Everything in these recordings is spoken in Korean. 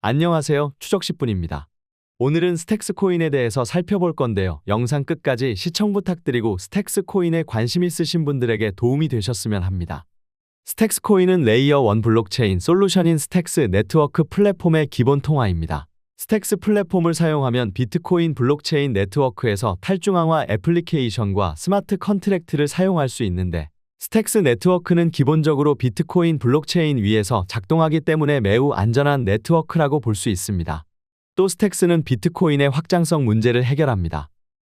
안녕하세요. 추적10분입니다. 오늘은 스택스 코인에 대해서 살펴볼 건데요. 영상 끝까지 시청 부탁드리고 스택스 코인에 관심 있으신 분들에게 도움이 되셨으면 합니다. 스택스 코인은 레이어 1 블록체인 솔루션인 스택스 네트워크 플랫폼의 기본 통화입니다. 스택스 플랫폼을 사용하면 비트코인 블록체인 네트워크에서 탈중앙화 애플리케이션과 스마트 컨트랙트를 사용할 수 있는데, 스택스 네트워크는 기본적으로 비트코인 블록체인 위에서 작동하기 때문에 매우 안전한 네트워크라고 볼 수 있습니다. 또 스택스는 비트코인의 확장성 문제를 해결합니다.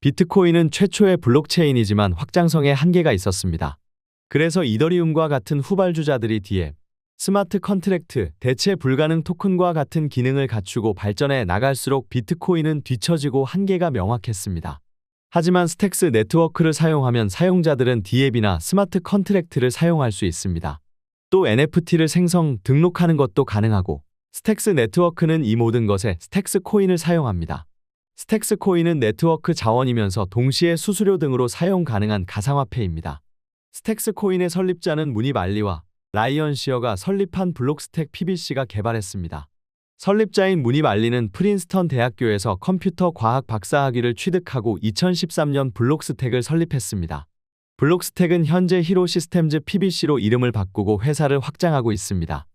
비트코인은 최초의 블록체인이지만 확장성에 한계가 있었습니다. 그래서 이더리움과 같은 후발주자들이 DApp, 스마트 컨트랙트, 대체 불가능 토큰과 같은 기능을 갖추고 발전해 나갈수록 비트코인은 뒤처지고 한계가 명확했습니다. 하지만 스택스 네트워크를 사용하면 사용자들은 DApp이나 스마트 컨트랙트를 사용할 수 있습니다. 또 NFT를 생성, 등록하는 것도 가능하고, 스택스 네트워크는 이 모든 것에 스택스 코인을 사용합니다. 스택스 코인은 네트워크 자원이면서 동시에 수수료 등으로 사용 가능한 가상화폐입니다. 스택스 코인의 설립자는 무닙 알리와 라이언 시어가 설립한 블록스택 PBC가 개발했습니다. 설립자인 무닙 알리는 프린스턴 대학교에서 컴퓨터 과학 박사학위를 취득하고 2013년 블록스택을 설립했습니다. 블록스택은 현재 히로 시스템즈 PBC로 이름을 바꾸고 회사를 확장하고 있습니다.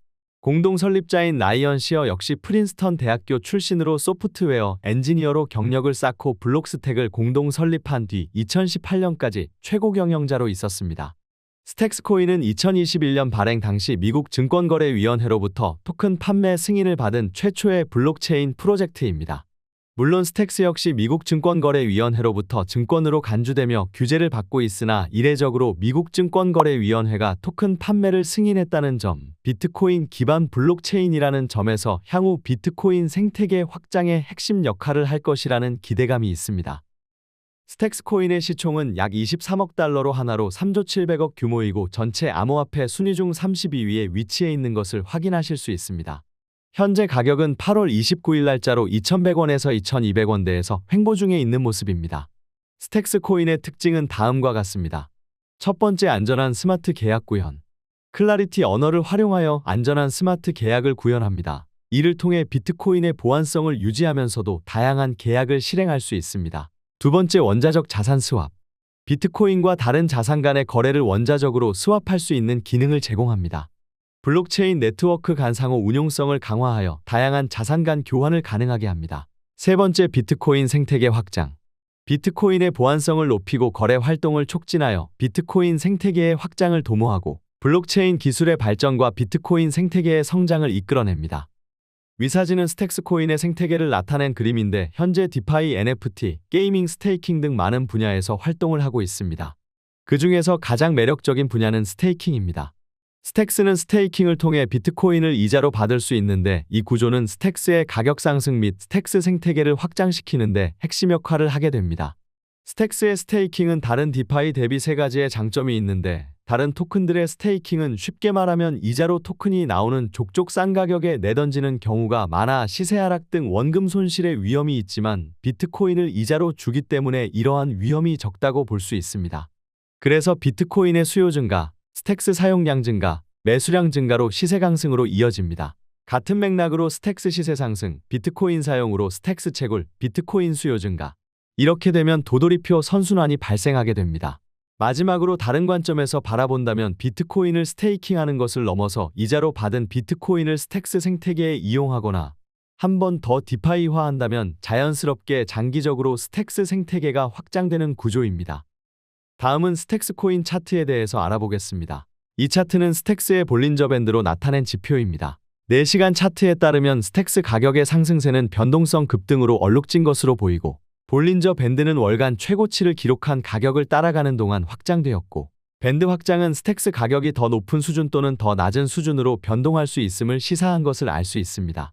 공동 설립자인 라이언 시어 역시 프린스턴 대학교 출신으로 소프트웨어 엔지니어로 경력을 쌓고 블록스택을 공동 설립한 뒤 2018년까지 최고 경영자로 있었습니다. 스택스 코인은 2021년 발행 당시 미국 증권거래위원회로부터 토큰 판매 승인을 받은 최초의 블록체인 프로젝트입니다. 물론 스택스 역시 미국 증권거래위원회로부터 증권으로 간주되며 규제를 받고 있으나 이례적으로 미국 증권거래위원회가 토큰 판매를 승인했다는 점, 비트코인 기반 블록체인이라는 점에서 향후 비트코인 생태계 확장의 핵심 역할을 할 것이라는 기대감이 있습니다. 스택스 코인의 시총은 약 23억 달러로 하나로 3조 700억 규모이고 전체 암호화폐 순위 중 32위에 위치해 있는 것을 확인하실 수 있습니다. 현재 가격은 8월 29일 날짜로 2,100원에서 2,200원대에서 횡보 중에 있는 모습입니다. 스택스 코인의 특징은 다음과 같습니다. 첫 번째, 안전한 스마트 계약 구현. 클라리티 언어를 활용하여 안전한 스마트 계약을 구현합니다. 이를 통해 비트코인의 보안성을 유지하면서도 다양한 계약을 실행할 수 있습니다. 두 번째, 원자적 자산 스왑. 비트코인과 다른 자산 간의 거래를 원자적으로 스왑할 수 있는 기능을 제공합니다. 블록체인 네트워크 간 상호 운용성을 강화하여 다양한 자산 간 교환을 가능하게 합니다. 세 번째, 비트코인 생태계 확장. 비트코인의 보안성을 높이고 거래 활동을 촉진하여 비트코인 생태계의 확장을 도모하고 블록체인 기술의 발전과 비트코인 생태계의 성장을 이끌어냅니다. 위사진은 스택스 코인의 생태계를 나타낸 그림인데, 현재 디파이, NFT, 게이밍, 스테이킹 등 많은 분야에서 활동을 하고 있습니다. 그 중에서 가장 매력적인 분야는 스테이킹입니다. 스택스는 스테이킹을 통해 비트코인을 이자로 받을 수 있는데, 이 구조는 스택스의 가격 상승 및 스택스 생태계를 확장시키는데 핵심 역할을 하게 됩니다. 스택스의 스테이킹은 다른 디파이 대비 세 가지의 장점이 있는데, 다른 토큰들의 스테이킹은 쉽게 말하면 이자로 토큰이 나오는 족족 싼 가격에 내던지는 경우가 많아 시세 하락 등 원금 손실의 위험이 있지만, 비트코인을 이자로 주기 때문에 이러한 위험이 적다고 볼 수 있습니다. 그래서 비트코인의 수요 증가, 스택스 사용량 증가, 매수량 증가로 시세 강승으로 이어집니다. 같은 맥락으로 스택스 시세 상승, 비트코인 사용으로 스택스 채굴, 비트코인 수요 증가. 이렇게 되면 도돌이표 선순환이 발생하게 됩니다. 마지막으로 다른 관점에서 바라본다면 비트코인을 스테이킹하는 것을 넘어서 이자로 받은 비트코인을 스택스 생태계에 이용하거나 한 번 더 디파이화한다면 자연스럽게 장기적으로 스택스 생태계가 확장되는 구조입니다. 다음은 스택스 코인 차트에 대해서 알아보겠습니다. 이 차트는 스택스의 볼린저 밴드로 나타낸 지표입니다. 4시간 차트에 따르면 스택스 가격의 상승세는 변동성 급등으로 얼룩진 것으로 보이고, 볼린저 밴드는 월간 최고치를 기록한 가격을 따라가는 동안 확장되었고, 밴드 확장은 스택스 가격이 더 높은 수준 또는 더 낮은 수준으로 변동할 수 있음을 시사한 것을 알 수 있습니다.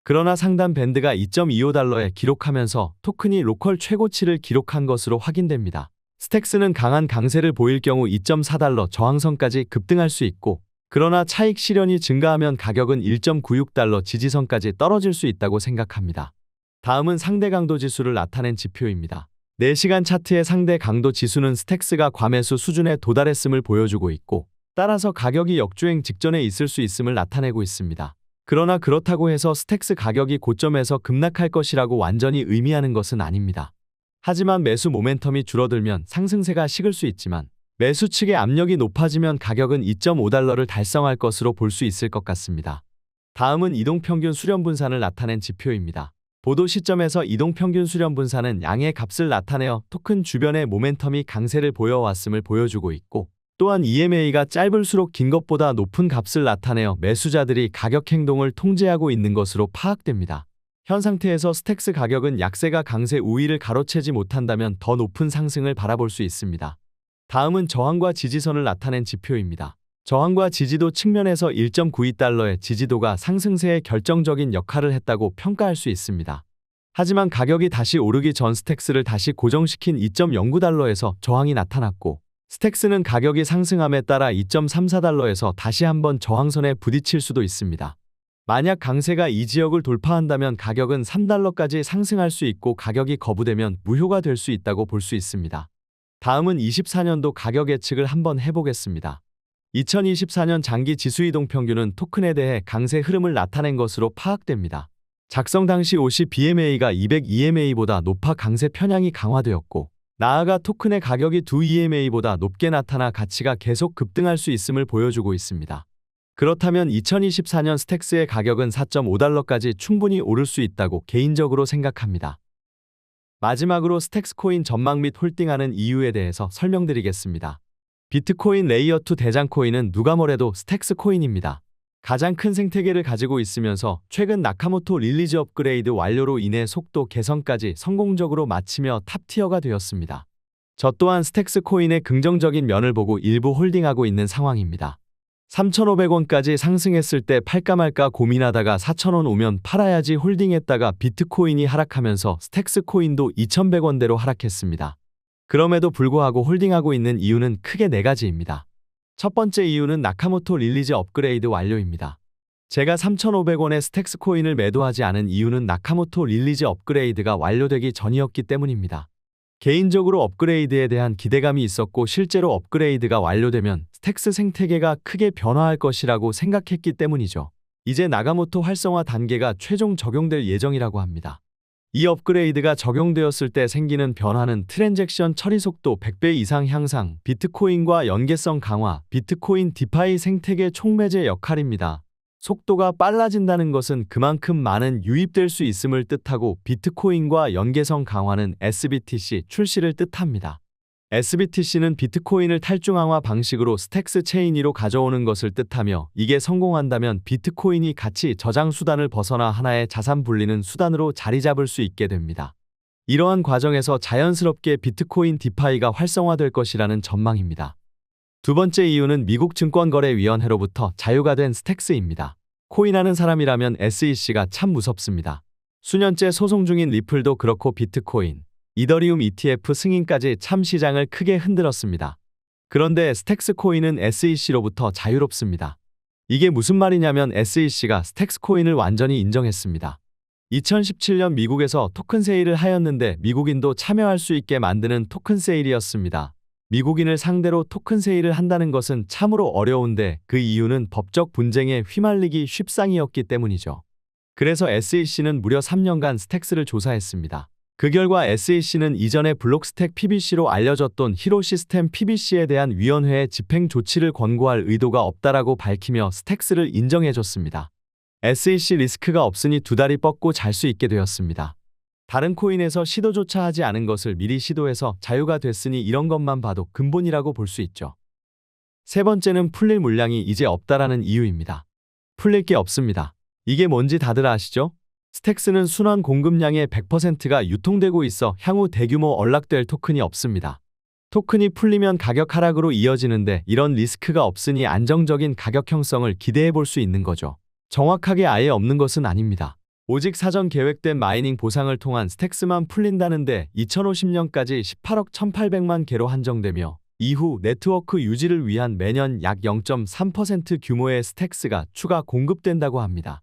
그러나 상단 밴드가 2.25달러에 기록하면서 토큰이 로컬 최고치를 기록한 것으로 확인됩니다. 스택스는 강한 강세를 보일 경우 2.4달러 저항선까지 급등할 수 있고, 그러나 차익 실현이 증가하면 가격은 1.96달러 지지선까지 떨어질 수 있다고 생각합니다. 다음은 상대 강도 지수를 나타낸 지표입니다. 4시간 차트의 상대 강도 지수는 스택스가 과매수 수준에 도달했음을 보여주고 있고, 따라서 가격이 역주행 직전에 있을 수 있음을 나타내고 있습니다. 그러나 그렇다고 해서 스택스 가격이 고점에서 급락할 것이라고 완전히 의미하는 것은 아닙니다. 하지만 매수 모멘텀이 줄어들면 상승세가 식을 수 있지만 매수 측의 압력이 높아지면 가격은 2.5달러를 달성할 것으로 볼 수 있을 것 같습니다. 다음은 이동평균 수렴분산을 나타낸 지표입니다. 보도 시점에서 이동평균 수렴분산은 양의 값을 나타내어 토큰 주변의 모멘텀이 강세를 보여왔음을 보여주고 있고, 또한 EMA가 짧을수록 긴 것보다 높은 값을 나타내어 매수자들이 가격 행동을 통제하고 있는 것으로 파악됩니다. 현 상태에서 스택스 가격은 약세가 강세 우위를 가로채지 못한다면 더 높은 상승을 바라볼 수 있습니다. 다음은 저항과 지지선을 나타낸 지표입니다. 저항과 지지도 측면에서 1.92달러의 지지도가 상승세에 결정적인 역할을 했다고 평가할 수 있습니다. 하지만 가격이 다시 오르기 전 스택스를 다시 고정시킨 2.09달러에서 저항이 나타났고, 스택스는 가격이 상승함에 따라 2.34달러에서 다시 한번 저항선에 부딪힐 수도 있습니다. 만약 강세가 이 지역을 돌파한다면 가격은 3달러까지 상승할 수 있고, 가격이 거부되면 무효가 될 수 있다고 볼 수 있습니다. 다음은 24년도 가격 예측을 한번 해보겠습니다. 2024년 장기 지수 이동평균은 토큰에 대해 강세 흐름을 나타낸 것으로 파악됩니다. 작성 당시 OC BMA가 200 EMA보다 높아 강세 편향이 강화되었고, 나아가 토큰의 가격이 2 EMA보다 높게 나타나 가치가 계속 급등할 수 있음을 보여주고 있습니다. 그렇다면 2024년 스택스의 가격은 4.5달러까지 충분히 오를 수 있다고 개인적으로 생각합니다. 마지막으로 스택스 코인 전망 및 홀딩하는 이유에 대해서 설명드리겠습니다. 비트코인 레이어2 대장 코인은 누가 뭐래도 스택스 코인입니다. 가장 큰 생태계를 가지고 있으면서 최근 나카모토 릴리즈 업그레이드 완료로 인해 속도 개선까지 성공적으로 마치며 탑티어가 되었습니다. 저 또한 스택스 코인의 긍정적인 면을 보고 일부 홀딩하고 있는 상황입니다. 3,500원까지 상승했을 때 팔까 말까 고민하다가 4,000원 오면 팔아야지 홀딩했다가 비트코인이 하락하면서 스택스 코인도 2,100원대로 하락했습니다. 그럼에도 불구하고 홀딩하고 있는 이유는 크게 4가지입니다. 첫 번째 이유는 나카모토 릴리즈 업그레이드 완료입니다. 제가 3,500원에 스택스 코인을 매도하지 않은 이유는 나카모토 릴리즈 업그레이드가 완료되기 전이었기 때문입니다. 개인적으로 업그레이드에 대한 기대감이 있었고, 실제로 업그레이드가 완료되면 스택스 생태계가 크게 변화할 것이라고 생각했기 때문이죠. 이제 나카모토 활성화 단계가 최종 적용될 예정이라고 합니다. 이 업그레이드가 적용되었을 때 생기는 변화는 트랜잭션 처리 속도 100배 이상 향상, 비트코인과 연계성 강화, 비트코인 디파이 생태계 촉매제 역할입니다. 속도가 빨라진다는 것은 그만큼 많은 유입될 수 있음을 뜻하고, 비트코인과 연계성 강화는 SBTC 출시를 뜻합니다. SBTC는 비트코인을 탈중앙화 방식으로 스택스 체인위로 가져오는 것을 뜻하며, 이게 성공한다면 비트코인이 가치 저장 수단을 벗어나 하나의 자산 불리는 수단으로 자리 잡을 수 있게 됩니다. 이러한 과정에서 자연스럽게 비트코인 디파이가 활성화될 것이라는 전망입니다. 두 번째 이유는 미국 증권거래위원회로부터 자유가 된 스택스입니다. 코인하는 사람이라면 SEC가 참 무섭습니다. 수년째 소송 중인 리플도 그렇고 비트코인, 이더리움 ETF 승인까지 참 시장을 크게 흔들었습니다. 그런데 스택스 코인은 SEC로부터 자유롭습니다. 이게 무슨 말이냐면 SEC가 스택스 코인을 완전히 인정했습니다. 2017년 미국에서 토큰 세일을 하였는데 미국인도 참여할 수 있게 만드는 토큰 세일이었습니다. 미국인을 상대로 토큰 세일을 한다는 것은 참으로 어려운데, 그 이유는 법적 분쟁에 휘말리기 쉽상이었기 때문이죠. 그래서 SEC는 무려 3년간 스택스를 조사했습니다. 그 결과 SEC는 이전에 블록스택 PBC로 알려졌던 히로 시스템 PBC에 대한 위원회의 집행 조치를 권고할 의도가 없다라고 밝히며 스택스를 인정해줬습니다. SEC 리스크가 없으니 두 다리 뻗고 잘 수 있게 되었습니다. 다른 코인에서 시도조차 하지 않은 것을 미리 시도해서 자유가 됐으니 이런 것만 봐도 근본이라고 볼 수 있죠. 세 번째는 풀릴 물량이 이제 없다라는 이유입니다. 풀릴 게 없습니다. 이게 뭔지 다들 아시죠? 스택스는 순환 공급량의 100%가 유통되고 있어 향후 대규모 언락될 토큰이 없습니다. 토큰이 풀리면 가격 하락으로 이어지는데, 이런 리스크가 없으니 안정적인 가격 형성을 기대해 볼 수 있는 거죠. 정확하게 아예 없는 것은 아닙니다. 오직 사전 계획된 마이닝 보상을 통한 스택스만 풀린다는데 2050년까지 18억 1800만 개로 한정되며, 이후 네트워크 유지를 위한 매년 약 0.3% 규모의 스택스가 추가 공급된다고 합니다.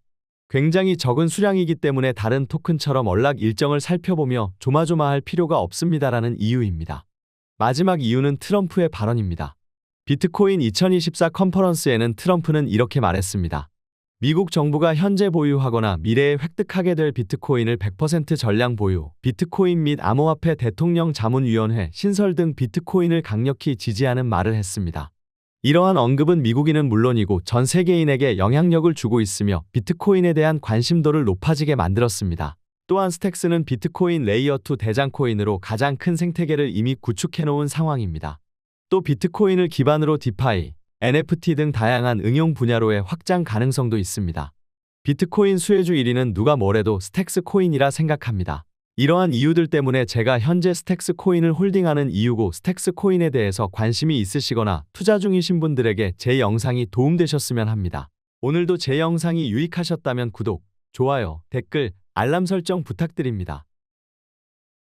굉장히 적은 수량이기 때문에 다른 토큰처럼 언락 일정을 살펴보며 조마조마할 필요가 없습니다라는 이유입니다. 마지막 이유는 트럼프의 발언입니다. 비트코인 2024 컨퍼런스에는 트럼프는 이렇게 말했습니다. 미국 정부가 현재 보유하거나 미래에 획득하게 될 비트코인을 100% 전량 보유, 비트코인 및 암호화폐 대통령 자문위원회 신설 등 비트코인을 강력히 지지하는 말을 했습니다. 이러한 언급은 미국인은 물론이고 전 세계인에게 영향력을 주고 있으며 비트코인에 대한 관심도를 높아지게 만들었습니다. 또한 스택스는 비트코인 레이어2 대장 코인으로 가장 큰 생태계를 이미 구축해놓은 상황입니다. 또 비트코인을 기반으로 디파이, NFT 등 다양한 응용 분야로의 확장 가능성도 있습니다. 비트코인 수혜주 1위는 누가 뭐래도 스택스 코인이라 생각합니다. 이러한 이유들 때문에 제가 현재 스택스 코인을 홀딩하는 이유고 스택스 코인에 대해서 관심이 있으시거나 투자 중이신 분들에게 제 영상이 도움되셨으면 합니다. 오늘도 제 영상이 유익하셨다면 구독, 좋아요, 댓글, 알람 설정 부탁드립니다.